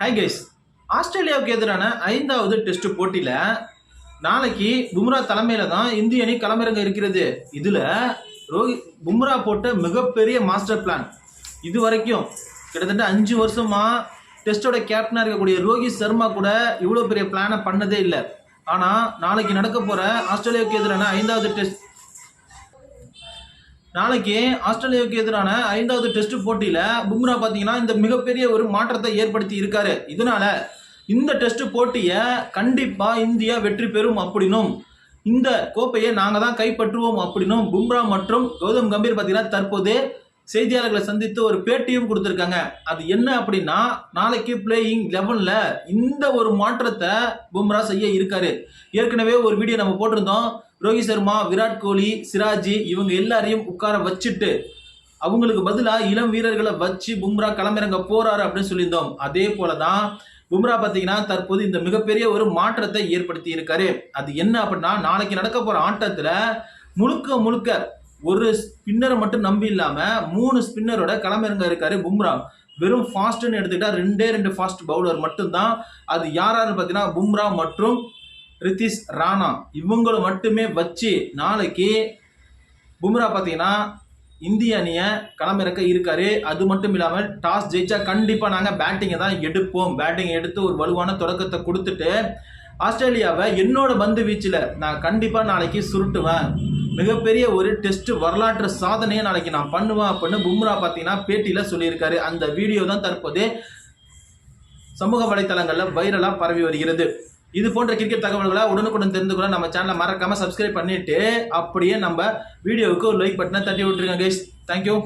Hi guys, ஆஸ்திரேலியாவுக்கு எதிரான 5வது டெஸ்ட் போட்டியில நாளைக்கு பும்ரா தலைமையில தான் இந்திய அணி களமிறங்க இருக்கிறது. இதுல பும்ரா போட்ட மிகப்பெரிய மாஸ்டர் பிளான். இது வரைக்கும் கிட்டத்தட்ட 5 வருஷமா டெஸ்டோட கேப்டனா இருக்கக்கூடிய ரோஹித் சர்மா கூட இவ்வளவு பெரிய பிளானை பண்ணதே இல்லை. ஆனா நாளைக்கு நடக்க போற ஆஸ்திரேலியாவுக்கு எதிரான 5வது டெஸ்ட் போட்டியில பும்ரா பாத்தீங்கன்னா இந்த மிகப்பெரிய ஒரு மாற்றத்தை ஏற்படுத்தி இருக்காரு. இதனால இந்த டெஸ்ட் போட்டியை கண்டிப்பா இந்தியா வெற்றி பெறும் அப்படின்னும் இந்த கோப்பையை நாங்க தான் கைப்பற்றுவோம் அப்படின்னும் பும்ரா மற்றும் கௌதம் கம்பீர் பாத்தீங்கன்னா தற்போது செய்தியாளர்களை சந்தித்து ஒரு பேட்டியும் கொடுத்திருக்காங்க. அது என்ன அப்படின்னா, நாளைக்கு பிளேயிங் 11ல இந்த ஒரு மாற்றத்தை பும்ரா செய்ய இருக்காரு. ஏற்கனவே ஒரு வீடியோ நம்ம போட்டிருந்தோம். ரோஹித் சர்மா, விராட் கோலி, சிராஜி இவங்க எல்லாரையும் உட்கார வச்சுட்டு அவங்களுக்கு பதிலாக இளம் வீரர்களை வச்சு பும்ரா களமிறங்க போறாரு அப்படின்னு சொல்லியிருந்தோம். அதே போலதான் பும்ரா பாத்தீங்கன்னா தற்போது இந்த மிகப்பெரிய ஒரு மாற்றத்தை ஏற்படுத்தி இருக்காரு. அது என்ன அப்படின்னா, நாளைக்கு நடக்க போற ஆட்டத்துல முழுக்க ஒரு ஸ்பின்னரை மட்டும் நம்பி இல்லாம 3 ஸ்பின்னரோட களமிறங்க இருக்காரு பும்ரா. வெறும் ஃபாஸ்ட்னு எடுத்துக்கிட்டா 2 ஃபாஸ்ட் பவுலர் மட்டும்தான். அது யாராரு பாத்தீங்கன்னா பும்ரா மற்றும் ரித்திஷ் ராணா இவங்களை மட்டுமே வச்சு நாளைக்கு பும்ரா பாத்தீங்கன்னா இந்திய அணியை களமிறக்க இருக்காரு. அது மட்டும் இல்லாமல் டாஸ் ஜெயிச்சா கண்டிப்பா நாங்க பேட்டிங்கை தான் எடுப்போம். பேட்டிங் எடுத்து ஒரு வலுவான தொடக்கத்தை கொடுத்துட்டு ஆஸ்திரேலியாவை என்னோட பந்து வீச்சுல நான் கண்டிப்பா நாளைக்கு சுருட்டுவேன். மிகப்பெரிய ஒரு டெஸ்ட் வரலாற்று சாதனையை நாளைக்கு நான் பண்ணுவேன் அப்படின்னு பும்ரா பாத்தீங்கன்னா பேட்டியில சொல்லியிருக்காரு. அந்த வீடியோ தான் தற்போது சமூக வலைதளங்கள்ல வைரலா பரவி வருகிறது. இது போன்ற கிரிக்கெட் தகவல்களை உடனுக்குடன் தெரிந்து கொள்ள நம்ம சேனலை மறக்காம சப்ஸ்கிரைப் பண்ணிட்டு அப்படியே நம்ம வீடியோவுக்கு ஒரு லைக் பட்டனை தட்டி விட்டுருங்க கைஸ். தேங்க்யூ.